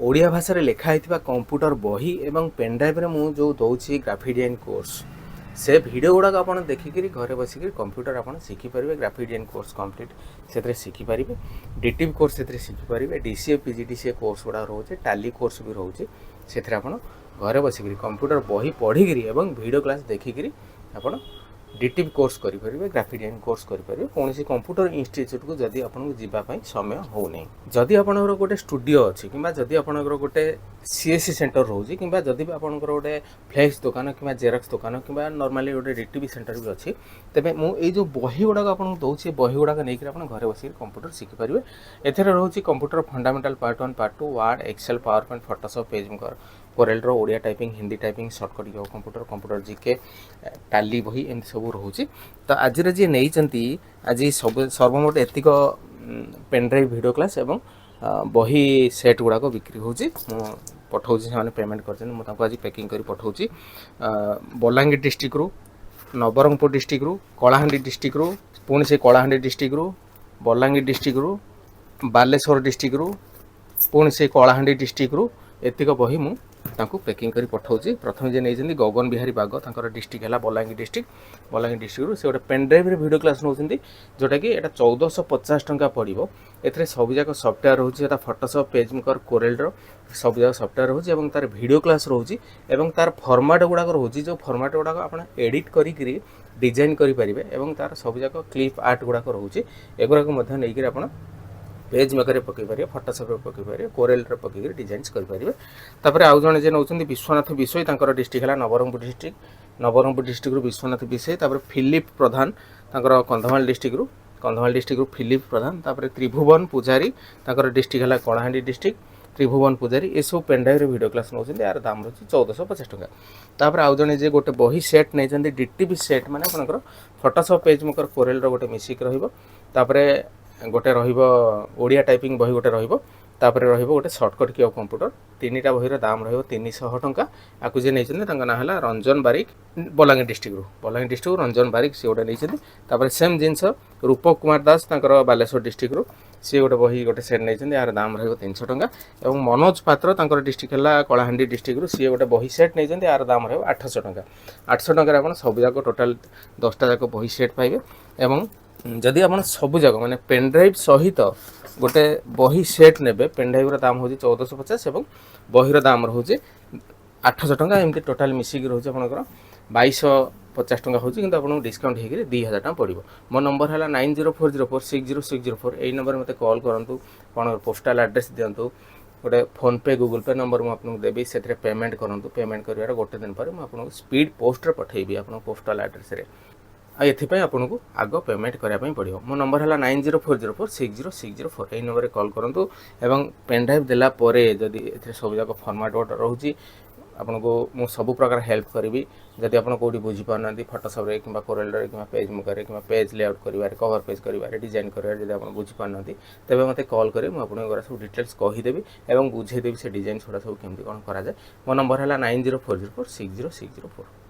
ओडिया भाषा रे लिखा होता कंप्यूटर बही एवं पेनड्राइव रे मु जो दौची ग्राफिक डिजाइन कोर्स से वीडियो गुड़ाक आप देखिक घरे बसिक कंप्यूटर आप शिखिपारे ग्राफिक डिजाइन कोर्स कंप्लीट से शिखिपारे डिटिव कोर्स से शिखिपारे डीसीए पीजीडीसीए कोर्स गुड़ा रोचे टाली कोर्स भी रोचे से घरे बसिक कंप्यूटर बही पढ़ी एवं वीडियो क्लास देखिक आप डिटिव कोर्स करेंगे ग्राफिक डिजाइन कोर्स करेंगे कौन सी कंप्यूटर इंस्टीट्यूट को जदि आपको जीवाई समय हो नहीं जदि आपंकर गोटे स्टूडियो अच्छी कि जदि आपंकर गोटे सीएससी सेंटर रोचे कि जदि आपंकर गोटे फ्लेक्स दुकान कि जेरक्स दुकान कि नॉर्मली गोटे डिटिव सेंटर भी अच्छी तेज मुझे जो बही गुड़ाक आपको दूसरी बही गुड़ाक नहीं आप घर बस कंप्यूटर शिखिपारे एथेर रोचे computer fundamental part 1 part 2 Word Excel PowerPoint Photoshop PageMaker Corel Odia typing Hindi typing shortcut computer computer GK Tally बही एमती सब रोचे तो आज जी नहीं आज सब सर्वमोट एतिक पेनड्राइव वीडियो क्लास एवं बही सेट गुड़ाक बिक्री होची पठाऊँ से पेमेंट कर आज पैकिंग कर पठाऊँ बलांगीर डिस्ट्रिक्ट रु नबरङ डिस्ट्रिक्ट रु कलाहांडी डिस्ट्रिक्ट रु पुणी से कलाहांडी डिस्ट्रिक्ट रु बलांगीर डिस्ट्रिक्ट रु बालेश्वर डिस्ट्रिक्ट रु पुणी से कलाहांडी डिस्ट्रिक्ट रु एतिक बही मु पैकिंग कर पठाऊँ प्रथम जे नहीं गगन बिहारी बाग तर डिस्ट्रिक्ट है बलांगीर डिस्ट्रिक्ट रु से गोटे पेनड्राइव वीडियो क्लास नौ जोटा कि 1450 टंका पड़ो ए सबूक सफ्टवेयर रोचे फोटोशॉप पेजमेकर कोरेल सबूक सफ्टवेयर रोचे तार वीडियो क्लास रोचे तार फॉर्मेट गुड़ाक रोचे जो फॉर्मेट गुड़ाक आप एडिट करी डिजाइन करेंगे तार सबूक क्लिप आर्ट गुड़ाक रोचे एगुड़ाक नहीं आप पेज मेकर पकईपर फोटोशॉप पकईपर कोरेल पकई डिजाइन करेंगे आउ जड़े नौ विश्वनाथ विषय डिस्ट्रिक्ट है नबरङ डिस्ट्रिक्ट विश्वनाथ विषय फिलिप प्रधान कंधमाल डिस्ट्रिक्ट फिलिप प्रधान त्रिभुवन पूजारी डिस्ट्रिक्ट है कलाहांडी डिस्ट्रिक्ट त्रिभुवन पूजारी ये सब पेनड्राइव वीडियो क्लास नौ यार दाम रही 1450 टका आउ जड़े गोटे बही सेट नहीं डिटिव सेट माने आपंकर फोटोशॉप पेजमेकर कोरेल गोटे मिसिक रोटे गोटे ओडिया टाइपिंग बही गोटे रोटे सर्टकट की कंप्यूटर 3टा बहीर दाम रो300 टंका आपको जी नहीं ना है रंजन बारिक बलांगीर डिस्ट्रिक्ट रंजन बारिक सी गोटे नहीं सेम जिनस रूपक कुमार दास बालेश्वर डिस्ट्रिक्ट सी गोटे बही गोटे सेट नहीं यार दाम रो 300 टंका और मनोज पात्र डिस्ट्रिक्ट है कलाहांडी डिस्ट्रिक्ट सी गोटे बही सेट नहीं यार दाम रो 800 टंका 800 टंका आप सबूक टोटाल 10टा जाक बही सेट पाइबे एवं जदि आप सब जगह माने पेनड्राइव सहित गोटे बही सेट ने पेनड्राइव दाम हो 1450 और बहीर दाम रोचे 800 टंका एमती टोटाल मिसिक रोचे आपंकर 2250 टंका होची किंतु आपको डिस्काउंट होकर 2000 टंका पड़ो मो नंबर है 9040460604 यही नंबर मत कॉल करूँ कौन पोस्टाल एड्रेस दिंतु गोटे फोन पे गूगल पे नंबर मुझे देवी से पेमेंट करूँ पेमेंट कर गोटे दिन पर मुझे स्पीड पोस्ट पठेबी आप पोस्टाल एड्रेस एथपाई आपको आग पेमेंट करने पड़ो मो नंबर है 9040460604 यही नंबर कॉल करूँ एवं पेनड्राइव देलापर जदि सबूक फॉर्मेट गोटे रोचे आपको मु सब प्रकार हेल्प करी जदि आप कौटी बुझीपार फोटोशॉप कि कोरेल कि पेज मेकर कि पेज लेआउट कर कवर पेज कर डिजाइन कर आप बुझीपार तेज मत कॉल करें मुझे सब डिटेल्स कहीदेवी और बुझेदेवी से डिजाइन छुड़ा सब केमती कौन कराए मो नंबर है 9040460604।